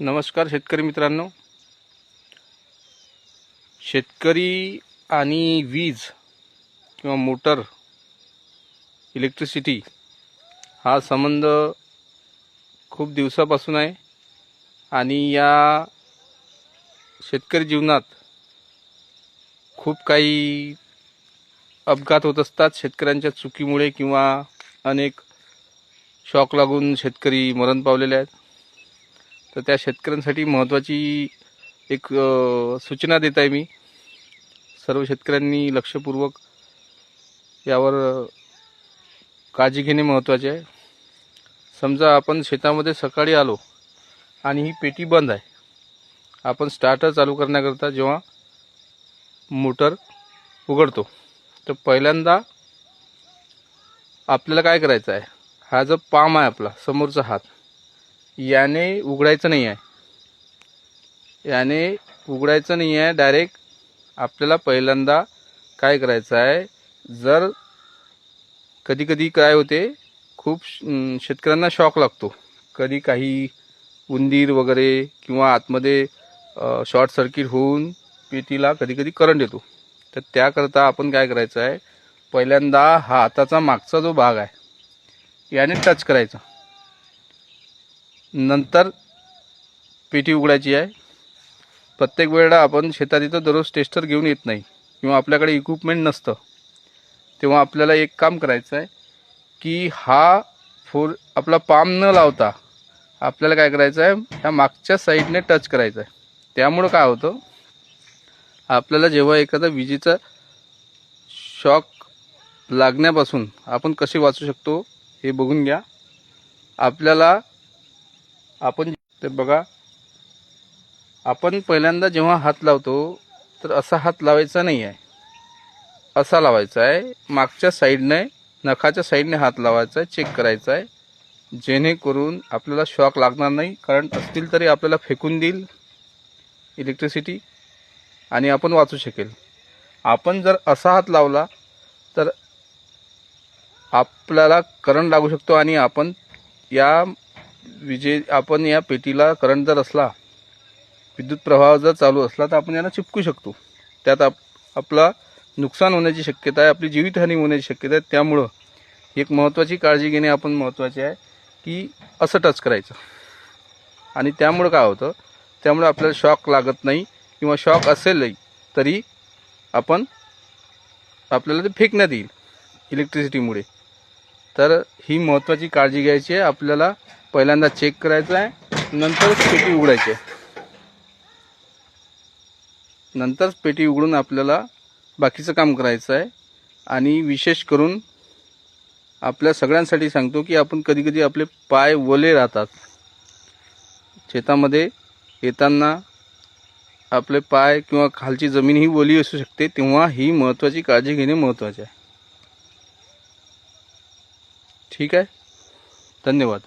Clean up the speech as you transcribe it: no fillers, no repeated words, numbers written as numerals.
नमस्कार शेतकरी मित्रांनो. शेतकरी आणि वीज किंवा मोटर इलेक्ट्रिसिटी हा संबंध खूप दिवसापासून आहे आणि या शेतकरी जीवनात खूप काही अपघात होत असतात. शेतकऱ्यांच्या चुकीमुळे किंवा अनेक शॉक लागून शेतकरी मरण पावलेले आहेत. तर त्या शेतकऱ्यांसाठी महत्त्वाची एक सूचना देत आहे मी. सर्व शेतकऱ्यांनी लक्षपूर्वक यावर काळजी घेणे महत्त्वाचे आहे. समजा आपण शेतामध्ये सकाळी आलो आणि ही पेटी बंद आहे. आपण स्टार्टर चालू करण्याकरता जेव्हा मोटर उघडतो तर पहिल्यांदा आपल्याला काय करायचं आहे, हा जो पाम आहे आपला समोरचा हात, याने उघडायचं नाही आहे. याने उघडायचं नाही आहे. डायरेक्ट आपल्याला पहिल्यांदा काय करायचं आहे, जर कधी कधी काय होते, खूप शेतकऱ्यांना शॉक लागतो. कधी काही उंदीर वगैरे किंवा आतमध्ये शॉर्ट सर्किट होऊन पेटीला कधी कधी करंट येतो. तर त्याकरता आपण काय करायचं आहे, पहिल्यांदा हाताचा मागचा जो भाग आहे याने टच करायचा, नंतर पेटी उघडायची आहे. प्रत्येक वेळेला आपण शेतात इथं दररोज टेस्टर घेऊन येत नाही किंवा आपल्याकडे इक्विपमेंट नसतं. तेव्हा आपल्याला एक काम करायचं आहे की हा आपला पाम न लावता आपल्याला काय करायचं आहे, ह्या मागच्या साईडने टच करायचं आहे. त्यामुळं काय होतं, आपल्याला जेव्हा एखादा विजेचा शॉक लागण्यापासून आपण कसे वाचू शकतो हे बघून घ्या. आपल्याला आपण ते बघा, आपण पहिल्यांदा जेव्हा हात लावतो तर असा हात लावायचा नाही आहे, असा लावायचा आहे. मागच्या साईडने, नखाच्या साईडने हात लावायचा आहे, चेक करायचा आहे, जेणेकरून आपल्याला शॉक लागणार नाही. करंट असतील तरी आपल्याला फेकून देईल इलेक्ट्रिसिटी आणि आपण वाचू शकेल. आपण जर असा हात लावला तर आपल्याला करंट लागू शकतो आणि आपण या या पेटीला करंट जर असला, विद्युत प्रवाह जर चालू असला तर आपण यांना चिपकू शकतो. त्यात आपला नुकसान होण्याची शक्यता आहे, आपली जीवितहानी होण्याची शक्यता आहे. त्यामुळं एक महत्त्वाची काळजी घेणे आपण महत्त्वाचे आहे की असं टच करायचं. आणि त्यामुळं काय होतं, त्यामुळे आपल्याला शॉक लागत नाही किंवा शॉक असेलही तरी आपल्याला ते फेकण्यात येईल इलेक्ट्रिसिटीमुळे. तर ही महत्त्वाची काळजी घ्यायची आहे. आपल्याला पहिल्यांदा चेक करायचं आहे, नंतरच पेटी उघडायची आहे. नंतरच पेटी उघडून आपल्याला बाकीचं काम करायचं आहे. आणि विशेष करून आपल्या सगळ्यांसाठी सांगतो की आपण कधी कधी आपले पाय ओले राहतात. शेतामध्ये येताना आपले पाय किंवा खालची जमीन ही ओली असू शकते. तेव्हा ही महत्त्वाची काळजी घेणे महत्त्वाचे आहे. ठीक आहे, धन्यवाद.